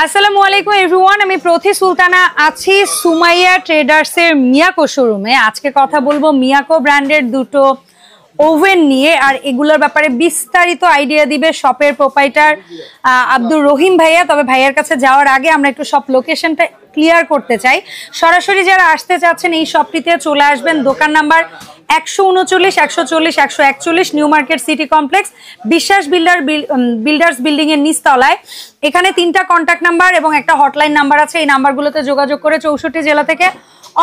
আসসালামু আলাইকুম এভরিওয়ান, আমি প্রথি সুলতানা আছি সুমাইয়া ট্রেডার্সের মিয়াকো শোরুমে। আজকে কথা বলবো মিয়াকো ব্র্যান্ডের দুটো ওভেন নিয়ে, আর এগুলোর ব্যাপারে বিস্তারিত আইডিয়া দিবে শপের প্রোপাইটার আব্দুর রহিম ভাইয়া। তবে ভাইয়ার কাছে যাওয়ার আগে আমরা একটু শপ লোকেশনটা ক্লিয়ার করতে চাই। সরাসরি যারা আসতে চাচ্ছেন এই শপটিতে চলে আসবেন। দোকান number 139, 140, 141 new market city complex, বিশ্বাস বিল্ডার্স বিল্ডিং এর নিচতলায়। এখানে 3টা কন্ট্যাক্ট নাম্বার এবং একটা হটলাইন নাম্বার আছে। এই নাম্বারগুলোতে যোগাযোগ করে 64 জেলা থেকে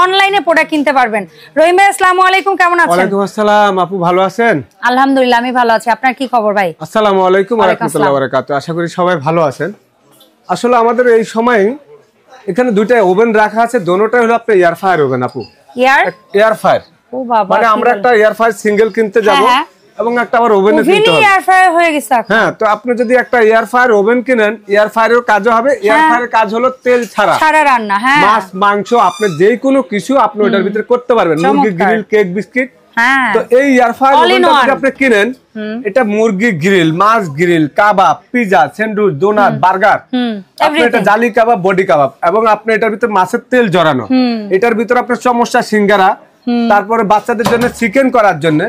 অনলাইনে প্রোডাক্ট কিনতে পারবেন। রহিম ভাই আসসালামু আলাইকুম, কেমন আছেন? ওয়ালাইকুম আসসালাম আপু, ভালো আছেন? আলহামদুলিল্লাহ আমি ভালো আছি। আপনার কি খবর ভাই? আসসালামু আলাইকুম ওয়া রাহমাতুল্লাহি ওয়া বারাকাতুহু। আশা করি সবাই ভালো আছেন। আসলে আমাদের এই সময় এখানে দুইটা ওভেন রাখা আছে, দোনোটাই হলো আপনার এয়ার ফায়ার ওভেন আপু। এয়ার ফায়ার, ও বাবা, মানে আমরা একটা এয়ার ফায়ার সিঙ্গেল কিনতে যাব এবং একটা আবার ওভেনে কিনতে হবে। এয়ার ফায়ার হয়ে গেছে এখন। হ্যাঁ, তো আপনি যদি একটা এয়ার ফায়ার ওভেন কিনেন, এয়ার ফায়ারের কাজও হবে। এয়ার ফায়ারের কাজ হলো তেল ছাড়া রান্না, হ্যাঁ, মাছ মাংস আপনি যে কোনো কিছু আপনি ওটার ভিতরে করতে পারবেন। মুরগি গ্রিল, কেক, বিস্কিট। তো এই এয়ার ফায়ার ওভেনটা যদি আপনি কিনেন, এটা মুরগি গ্রিল, মাছ গ্রিল, কাবাব, পিজা, স্যান্ডউইচ, ডোনাট, বার্গার, আপনি এটা জালি কাবাব, বডি কাবাব, এবং আপনি এটার ভিতরে মাছের তেল জড়ানো, এটার ভিতরে আপনার সমস্যা সিঙ্গারা, তারপরে বাচ্চাদের জন্য চিকেন করার জন্য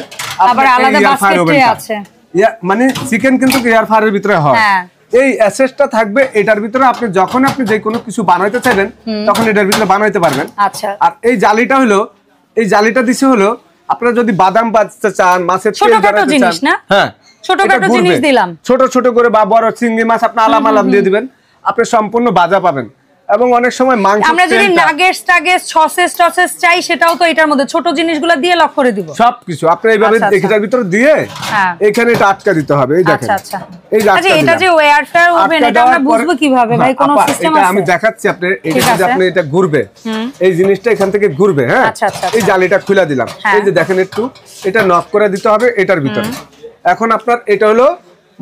আবার আলাদা বাস্কেট আছে। মানে চিকেন কিন্তু এয়ার ফায়ারের ভিতরে হয়। এই অ্যাসেসটা থাকবে এটার ভিতরে। আপনি যখন আপনি যে কোনো কিছু বানাইতে চাইবেন তখন এটার ভিতরে বানাইতে পারবেন। আচ্ছা, আর এই জালিটা হলো, এই জালিটা দিছে হলো আপনারা যদি বাদাম বাজতে চান, মাছের তেল জড়াতে চান, হ্যাঁ ছোটখাটো জিনিস দিলাম, ছোট ছোট করে, বা বড় চিংড়ি মাছ আপনি আলাম আলাম দিয়ে দিবেন, আপনি সম্পূর্ণ ভাজা পাবেন। এবং অনেক সময় মাংস, আমরা যদি নাগেটস টাগেটস সসেস চাই সেটাও তো এটার মধ্যে ছোট জিনিসগুলো দিয়ে লক করে দিব। সবকিছু আপনি এইভাবে এটার ভিতর দিয়ে এখানে এটা আটকা দিতে হবে। এই দেখেন, এই আচ্ছা, এটা যে এয়ার ফায়ার ওভেন, এটা আমরা বুঝবো কিভাবে ভাই? কোন সিস্টেম আছে? আমি দেখাচ্ছি আপনি। এটা যদি আপনি এটা ঘুরবে, এই জিনিসটা এখান থেকে ঘুরবে। হ্যাঁ, এই জালিটা খুলে দিলাম। এই যে দেখেন, একটু এটা নক করে দিতে হবে এটার ভিতরে। এখন আপনার এটা হলো,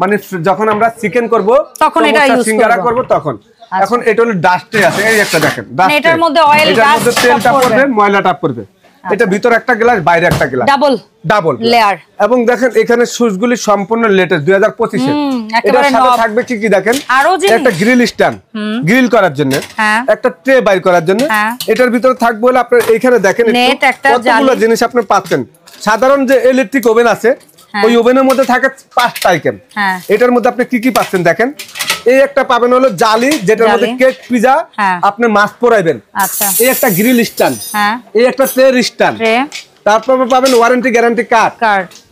মানে যখন আমরা চিকেন করব তখন এটা সিঙ্গারা করব তখন। এখন এটা হলো ডাস্টে আছে, এই একটা দেখেন, এটার মধ্যে অয়েল, এটার মধ্যে তেলটা পড়বে, ময়লাটা পড়বে। এটা ভিতরে একটা গ্লাস, বাইরে একটা গ্লাস, ডাবল লেয়ার। এবং দেখেন এখানে সুইচগুলি সম্পূর্ণ লেটেস্ট 2025 এর। এটার সাথে থাকবে কি কি দেখেন, একটা গ্রিল স্ট্যান্ড গ্রিল করার জন্য, একটা ট্রে বাইর করার জন্য। এটার ভিতরে থাকবে হলো আপনার, এইখানে দেখেন কতগুলো জিনিস আপনি পাচ্ছেন। সাধারণ যে ইলেকট্রিক ওভেন আছে ওই ওভেনের মধ্যে থাকে 5টা আইটেম। এটার মধ্যে আপনি কি কি পাচ্ছেন দেখেন। এই একটা পাবেন হলো জালি, যেটার মধ্যে কেক, পিজা, আপনি মাছ পোড়াইবেন। এই একটা গ্রিল স্ট্যান্ড, এই একটা ট্রে স্ট্যান্ড। তারপরে পাবেন ওয়ারেন্টি গ্যারান্টি কার্ড।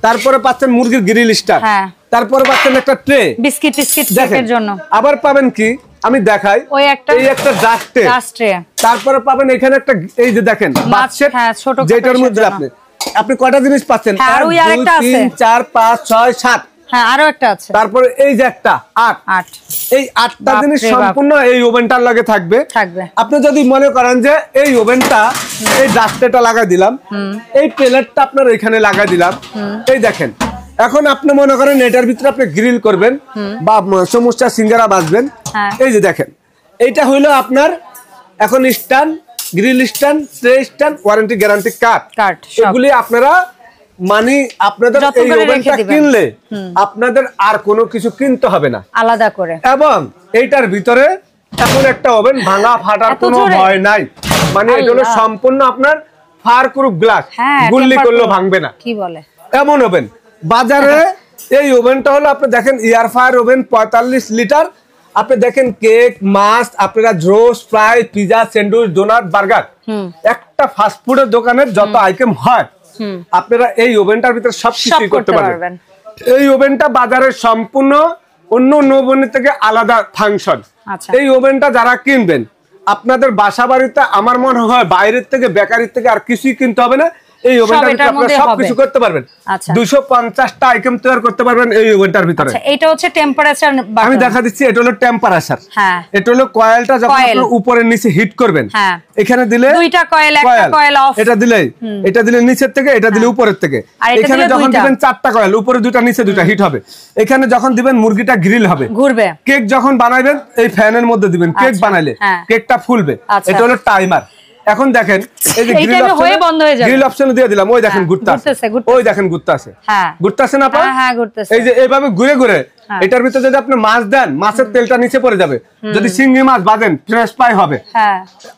তারপরে পাচ্ছেন মুরগির গ্রিল স্ট্যান্ড। তারপরে পাচ্ছেন একটা ট্রে বিস্কিট কেকের জন্য। আবার পাবেন কি, আমি দেখাই, এই একটা ডাস্ট ট্রে। তারপরে পাবেন এখানে একটা, এই যে দেখেন বাস্কেট, যেটার মধ্যে আপনি কয়টা জিনিস পাচ্ছেন, 1 2 3 4 5 6 7। হ্যাঁ, আরো একটা আছে। তারপরে এই যে একটা 8, এই 8টা জিনিস সম্পূর্ণ এই ওভেনটার লাগে থাকবে। আপনি যদি মনে করেন যে এই ওভেনটা, এই ডাস্টেটা লাগাই দিলাম, এই প্লেটটা আপনার এখানে লাগাই দিলাম, এই দেখেন। এখন আপনি মনে করেন এটার ভিতরে আপনি গ্রিল করবেন বা সমুচা সিঙ্গারা বাজবেন। এই যে দেখেন, এইটা হইলো আপনার এখন stand, grill stand, tray stand, warranty guarantee card. এগুলি আপনারা, মানে আপনাদের এই ওভেনটা কিনলে আপনাদের আর কোনো কিছু কিনতে হবে না আলাদা করে। এবং এইটার ভিতরে এখন একটা ওভেন ভাঙা ফাটার কোনো ভয় নাই। মানে এটা হলো সম্পূর্ণ আপনার ফায়ার প্রুফ গ্লাস, গুল্লি করলেও ভাঙবে না। কি বলে এমন ওভেন বাজারে? এই ওভেনটা হলো আপনি দেখেন এয়ার ফায়ার ওভেন 45 লিটার। আপনি দেখেন কেক, মাছ, আপনারা roast, fry, pizza, sandwich, donut, burger, একটা ফাস্ট ফুডের দোকানের যত আইটেম হয় আপনারা এই ওভেনটার ভিতরে সবকিছু করতে পারবেন। এই ওভেনটা বাজারের সম্পূর্ণ অন্য ওভেনের থেকে আলাদা ফাংশন। এই ওভেনটা যারা কিনবেন আপনাদের বাসা বাড়িতে, আমার মনে হয় বাইরের থেকে, বেকারির থেকে আর কিছুই কিনতে হবে না। এই ওভেনটার ভিতরে আপনারা সবকিছু করতে পারবেন। 250টা আইটেম তৈরি করতে পারবেন এই ওভেনটার ভিতরে। আচ্ছা, এটা হচ্ছে টেম্পারেচার, আমি দেখা দিচ্ছি। এটা হলো টেম্পারেচার। হ্যাঁ, এটা হলো কয়েলটা যখন আপনি উপরে নিচে হিট করবেন, এখানে দিলে দুইটা কয়েল, একটা কয়েল অফ, এটা দিলে নিচের থেকে, এটা দিলে উপরের থেকে। এখানে যখন দিবেন 4টা কয়েল, উপরে দুইটা নিচে দুইটা হিট হবে। এখানে যখন দিবেন মুরগিটা গ্রিল হবে, ঘুরবে। কেক যখন বানাইবেন এই ফ্যানের মধ্যে দিবেন, কেক বানাইলে কেকটা ফুলবে। এটা হলো টাইমার। এখন দেখেন এই যে গ্রিল অপশন দিয়ে দিলাম, ওই দেখেন ঘুরতেছে, ওই দেখেন ঘুরতেছে, ঘুরতেছে না? এই যে এইভাবে ঘুরে ঘুরে এটার ভিতরে যদি আপনি মাছ দেন মাছের তেলটা নিচে পড়ে যাবে, যদি চিংড়ি মাছ বাঁধেন ফ্রেশ ফ্রাই হবে।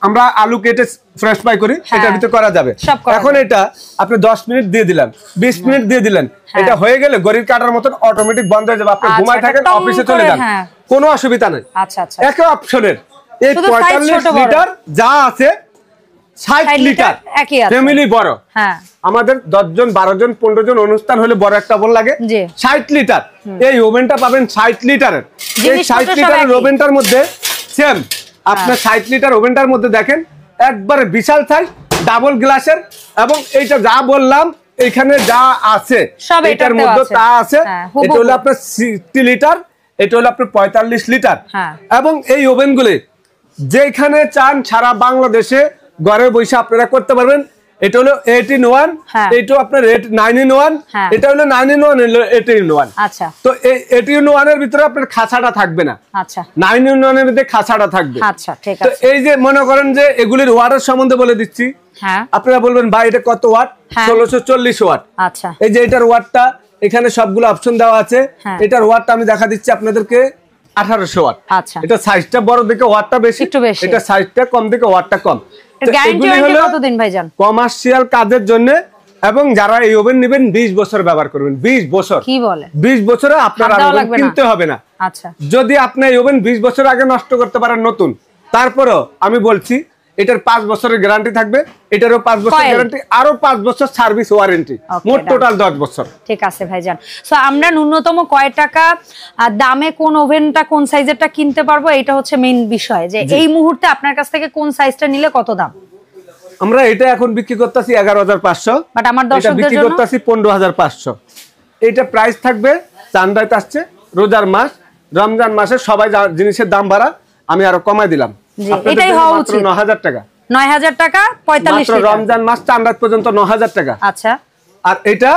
আমরা আলু কেটে ফ্রেশ ফ্রাই করি, এটার ভিতরে করা যাবে। এখন এটা আপনি 10 মিনিট দিয়ে দিলেন, 20 মিনিট দিয়ে দিলেন, এটা হয়ে গেলে ঘড়ির কাঁটার মতন অটোমেটিক বন্ধ হয়ে যাবে। আপনি ঘুমায় থাকেন, অফিসে চলে যান, কোনো অসুবিধা নেই। একই অপশনের এই 45 লিটার যা আছে 60 লিটার ফ্যামিলি বড়, আমাদের 10 জন 12 জন 15 জন অনুষ্ঠান হলে বড় একটা ওভেন লাগে। 60 লিটার এই ওভেনটা পাবেন 60 লিটারের। এই 60 লিটারের ওভেনটার মধ্যে সেম আপনার 60 লিটার ওভেনটার মধ্যে দেখেন একবারে বিশাল সাইজ ডাবল গ্লাসের, এবং এইটা যা বললাম এখানে যা আছে এটার মধ্যে তা আছে। এটা হলো আপনার 60 লিটার, এটা হলো আপনার 45 লিটার। এবং এই ওভেনগুলি যেখানে চান সারা বাংলাদেশে ঘরে বসে আপনারা করতে পারবেন। এটা হলো 8-in-1, এটা আপনার 9-in-1, এটা হলো 9-in-1, 8-in-1। আচ্ছা, তো এই 8-in-1 এর ভিতরে আপনার খাঁচাটা থাকবে না। আচ্ছা, 9-in-1 এর মধ্যে খাঁচাটা থাকবে। আচ্ছা, ঠিক তো আছে। এই যে মনে করেন যে এগুলির ওয়াটের সম্বন্ধে বলে দিচ্ছি। আপনারা বলবেন ভাই এটা কত ওয়াট? 1640 ওয়াট। আচ্ছা, এই যে এটার ওয়াটটা এখানে সবগুলো অপশন দেওয়া আছে। এটার ওয়াটটা আমি দেখা দিচ্ছি আপনাদেরকে 1800 ওয়াট। আচ্ছা, এটা সাইজটা বড় দেখে ওয়াটটা বেশি, এটা সাইজটা কম দেখে ওয়াটটা কম। গ্যারান্টি ওয়ারেন্টি কতদিন ভাইজান? কমার্শিয়াল কাজের জন্য, এবং যারা এই ওভেন নেবেন 20 বছর ব্যবহার করবেন। 20 বছর? কি বলে? 20 বছরে আপনার আর ওভেন কিনতে হবে না। আচ্ছা, যদি আপনি এই ওভেন 20 বছর আগে নষ্ট করতে পারেন নতুন, তারপরও আমি বলছি এটার 5 বছরের গ্যারান্টি থাকবে, এটারও 5 বছর গ্যারান্টি, আরো 5 বছর সার্ভিস ওয়ারেন্টি, মোট টোটাল 10 বছর। ঠিক আছে ভাইজান। সো আমরা ন্যূনতম কয় টাকা দামে কোন ওভেনটা কোন সাইজেরটা কিনতে পারবো, এটা হচ্ছে মেইন বিষয়, যে এই মুহূর্তে আপনার কাছ থেকে কোন সাইজটা নিলে কত দাম? আমরা এটা এখন বিক্রি করতেছি 11500, বাট আমার দর্শকদের বিক্রি করতেছি 15500। এটা প্রাইস থাকবে, চাঁদাইতে আসছে রোজার মাস, রমজান মাসে সবাই জিনিসের দাম বাড়া, আমি আরো কমাই দিলাম। এটাই হওয়া উচিত। 9000 টাকা। 9000 টাকা 45 লিটার। রমজান মাস চাঁদাত পর্যন্ত 9000 টাকা। আচ্ছা, আর এটা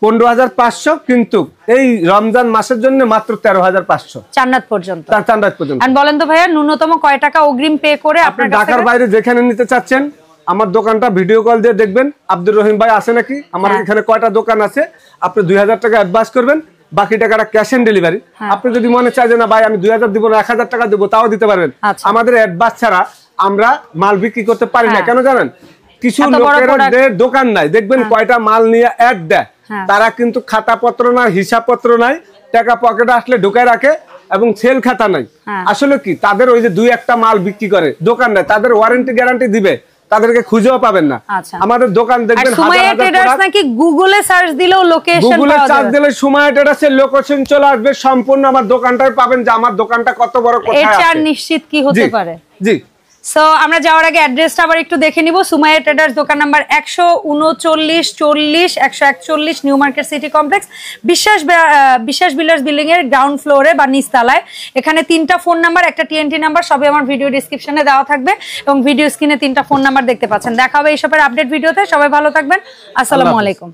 15500, কিন্তু এই রমজান মাসের জন্য মাত্র 13500 চাঁদাত পর্যন্ত। চাঁদাত পর্যন্ত। আর বলেন তো ভাইয়া, ন্যূনতম কয় টাকা অগ্রিম পে করে আপনার ঢাকার বাইরে যেখানে নিতে চাচ্ছেন আমার দোকানটা ভিডিও কল দিয়ে দেখবেন, আব্দুর রহিম ভাই আছে নাকি, আমার এখানে কয়টা দোকান আছে, আপনি 2000 টাকা অ্যাডভান্স করবেন, বাকি টাকাটা ক্যাশ অন ডেলিভারি। আপনি যদি মনে চাই যে না ভাই আমি 2000 দিব না 1000 টাকা দেবো, তাও দিতে পারবেন। আমাদের অ্যাডভান্স ছাড়া আমরা মাল বিক্রি করতে পারি না। কেন জানেন? কিছু লোকের দোকান নাই, দেখবেন কয়টা মাল নিয়ে অ্যাড দেয়, তারা কিন্তু খাতা পত্র নাই, হিসাব পত্র নাই, টাকা পকেটে আসলে ঢুকায় রাখে, এবং সেল খাতা নাই। আসলে কি তাদের ওই যে 2-1টা মাল বিক্রি করে দোকান নাই, তাদের ওয়ারেন্টি গ্যারান্টি দিবে, তাদেরকে খুঁজেও পাবেন না। আমাদের দোকান দেখবেন সুমাইয়া ট্রেডার্স নাকি গুগলে সার্চ দিলেও লোকেশন পাওয়া যাবে, গুগলে সার্চ দিলে সুমাইয়া ট্রেডার্সের লোকেশন চলে আসবে, সম্পূর্ণ আমার দোকানটাই পাবেন যে আমার দোকানটা কত বড়, কোথায় আছে। এটা নিশ্চিত কি হতে পারে। জি, সো আমরা যাওয়ার আগে অ্যাড্রেসটা আবার একটু দেখে নিব। সুমাইয়া ট্রেডার্স দোকান number 13940 141 new market city complex, বিশ্বাস বিল্ডার্স বিল্ডিং এর গ্রাউন্ড ফ্লোরে বা নিচতলায়। এখানে 3টা ফোন নাম্বার, একটা টিএনটি নাম্বার, সবই আমার ভিডিও ডেসক্রিপশনে দেওয়া থাকবে, এবং ভিডিও স্ক্রিনে 3টা ফোন নাম্বার দেখতে পাচ্ছেন। দেখা হবে এইসবের আপডেট ভিডিওতে। সবাই ভালো থাকবেন, আসসালামু আলাইকুম।